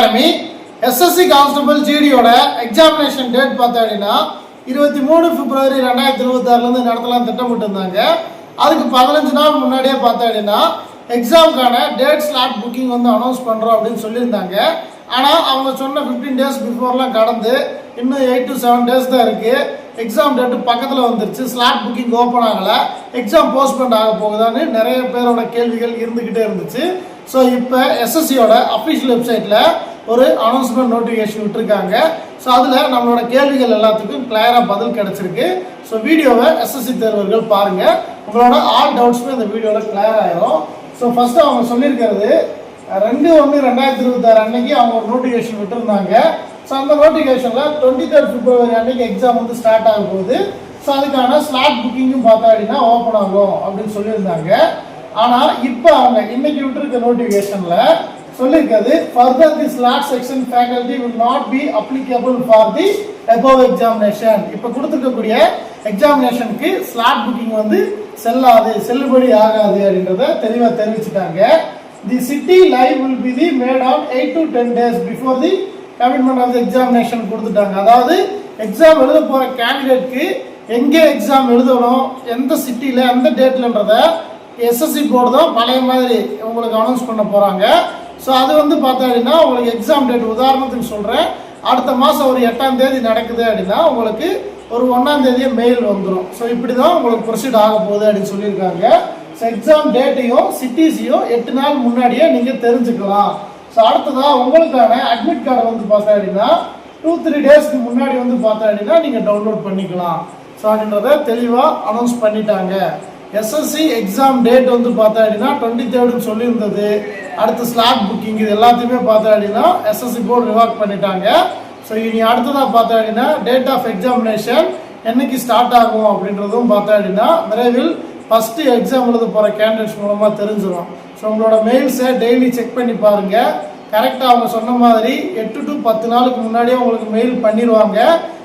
Academy SSC constable ஜிடியோட examination date பார்த்தீங்கன்னா 23 பிப்ரவரி 2026 நடத்தலாம் திட்டமிட்டு இருந்தாங்க. அதுக்கு 15 நாள் முன்னாடியே பார்த்தீங்கன்னா எக்ஸாமுக்கான டேட் ஸ்லாட் புக்கிங் அனௌன்ஸ் பண்ணுறோம் அப்படின்னு சொல்லியிருந்தாங்க. ஆனால் அவங்க சொன்ன 15 டேஸ் பிஃபோர்லாம் கடந்து இன்னும் 8 to 7 டேஸ் தான் இருக்குது. எக்ஸாம் டேட்டு பக்கத்தில் வந்துருச்சு, ஸ்லாட் புக்கிங் ஓப்பன் ஆகலை, எக்ஸாம் போஸ்ட்போன் ஆக போகுதான்னு நிறைய பேரோட கேள்விகள் இருந்துக்கிட்டே இருந்துச்சு. ஸோ இப்போ எஸ்எஸ்சியோட அஃபிஷியல் வெப்சைட்டில் ஒரு அனௌன்ஸ்மெண்ட் நோட்டிஃபிகேஷன் விட்டுருக்காங்க. ஸோ அதில் நம்மளோட கேள்விகள் எல்லாத்துக்கும் கிளியராக பதில் கிடச்சிருக்கு. ஸோ வீடியோவை எஸ்எஸ்சி தேர்வர்கள் பாருங்கள், உங்களோட ஆல் டவுட்ஸுமே இந்த வீடியோவில் கிளியர் ஆகிடும். ஸோ ஃபஸ்ட்டு அவங்க சொல்லியிருக்கிறது 2/1/2026 அன்னைக்கு அவங்க ஒரு நோட்டிஃபிகேஷன் விட்டுருந்தாங்க. ஸோ அந்த நோட்டிஃபிகேஷனில் 23 பிப்ரவரி அன்னைக்கு எக்ஸாம் ஸ்டார்ட் ஆக போகுது. ஸோ அதுக்கான ஸ்லாட் புக்கிங்கும் பார்த்தா அப்படின்னா ஓப்பன் ஆகும் அப்படின்னு சொல்லியிருந்தாங்க. ஆனால் இப்போ அவங்க இன்னைக்கு விட்டுருக்க நோட்டிஃபிகேஷனில் சொல்லியிருக்கிறது further the slot section faculty will not be applicable for the above examination. இப்போ கொடுத்துருக்கக்கூடிய எக்ஸாமினேஷனுக்கு ஸ்லாட் புக்கிங் செல்லுபடி ஆகாது அப்படின்றத தெளிவாக தெரிவிச்சுட்டாங்க. The city live will be the made on 8 to 10 days before the commitment of the examination கொடுத்துட்டாங்க. அதாவது எக்ஸாம் எழுத போகிற கேண்டிடேட்க்கு எங்கே எக்ஸாம் எழுதணும், எந்த சிட்டியில் எந்த டேட்லன்றதை எஸ்எஸ்சி போர்டு தான் பழைய மாதிரி உங்களுக்கு அனௌன்ஸ் பண்ண போகிறாங்க. ஸோ அது பார்த்தீங்கன்னா உங்களுக்கு எக்ஸாம் டேட் உதாரணத்துக்கு சொல்கிறேன், அடுத்த மாதம் ஒரு 8ஆம் தேதி நடக்குது அப்படின்னா உங்களுக்கு ஒரு 1ஆம் தேதியே மெயில் வந்துடும். ஸோ இப்படி தான் உங்களுக்கு ப்ரொசீட் ஆக போகுது அப்படின்னு சொல்லியிருக்காங்க. ஸோ எக்ஸாம் டேட்டையும் சிட்டிஸையும் 8 நாள் முன்னாடியே நீங்கள் தெரிஞ்சுக்கலாம். ஸோ அடுத்ததாக உங்களுக்கான அட்மிட் கார்டை பார்த்தா அப்படின்னா 2-3 டேஸ்க்கு முன்னாடி பார்த்தா அப்படின்னா நீங்கள் டவுன்லோட் பண்ணிக்கலாம். ஸோ அப்படின்றத தெளிவாக அனௌன்ஸ் பண்ணிட்டாங்க. எஸ்எஸ்சி எக்ஸாம் டேட் பார்த்தா அப்படின்னா 23 சொல்லியிருந்தது. அடுத்த ஸ்லாட் புக்கிங் இது எல்லாத்தையுமே பார்த்தா அப்படின்னா எஸ்எஸ்சி போர்டு ரிவாக் பண்ணிட்டாங்க. ஸோ இனி அடுத்ததாக பார்த்தா அப்படின்னா டேட் ஆஃப் எக்ஸாமினேஷன் என்னைக்கு ஸ்டார்ட் ஆகும் அப்படின்றதும் பார்த்தா அப்படின்னா விரைவில் ஃபஸ்ட்டு எக்ஸாம் எழுத போகிற கேண்டிடேட்ஸ் மூலமாக தெரிஞ்சிடும். ஸோ உங்களோட மெயில்ஸை டெய்லி செக் பண்ணி பாருங்கள். கரெக்டாக அவங்க சொன்ன மாதிரி 8 to 10 நாளுக்கு முன்னாடியே உங்களுக்கு மெயில் பண்ணிடுவாங்க.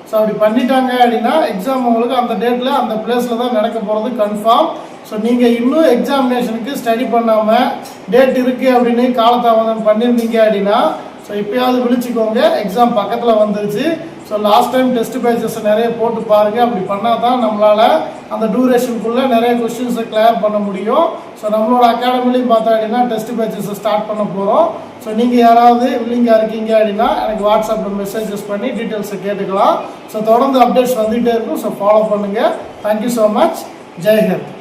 ஸோ அப்படி பண்ணிட்டாங்க அப்படின்னா எக்ஸாம் உங்களுக்கு அந்த டேட்டில் அந்த பிளேஸில் தான் நடக்க போகிறது கன்ஃபார்ம். ஸோ நீங்கள் இன்னும் எக்ஸாமினேஷனுக்கு ஸ்டடி பண்ணாமல் டேட் இருக்குது அப்படின்னு காலதாமதம் பண்ணியிருந்தீங்க அப்படின்னா ஸோ இப்போயாவது விழிச்சிக்கோங்க, எக்ஸாம் பக்கத்தில் வந்துருச்சு. So last time test patches நிறைய போட்டு பாருங்கள். அப்படி பண்ணால் தான் நம்மளால் அந்த டூரேஷனுக்குள்ளே நிறைய கொஸ்டின்ஸை கிளியர் பண்ண முடியும். ஸோ நம்மளோட அகாடமிலையும் பார்த்தா அப்படின்னா டெஸ்ட் பேச்சஸை ஸ்டார்ட் பண்ண போகிறோம். ஸோ நீங்கள் யாராவது வில்லிங்காக இருக்கீங்க அப்படின்னா எனக்கு வாட்ஸ்அப்பில் மெசேஜஸ் பண்ணி டீட்டெயில்ஸை கேட்டுக்கலாம். ஸோ தொடர்ந்து அப்டேட்ஸ் வந்துகிட்டே இருக்கும். ஸோ ஃபாலோ பண்ணுங்கள். Thank you so much. Jai Hind.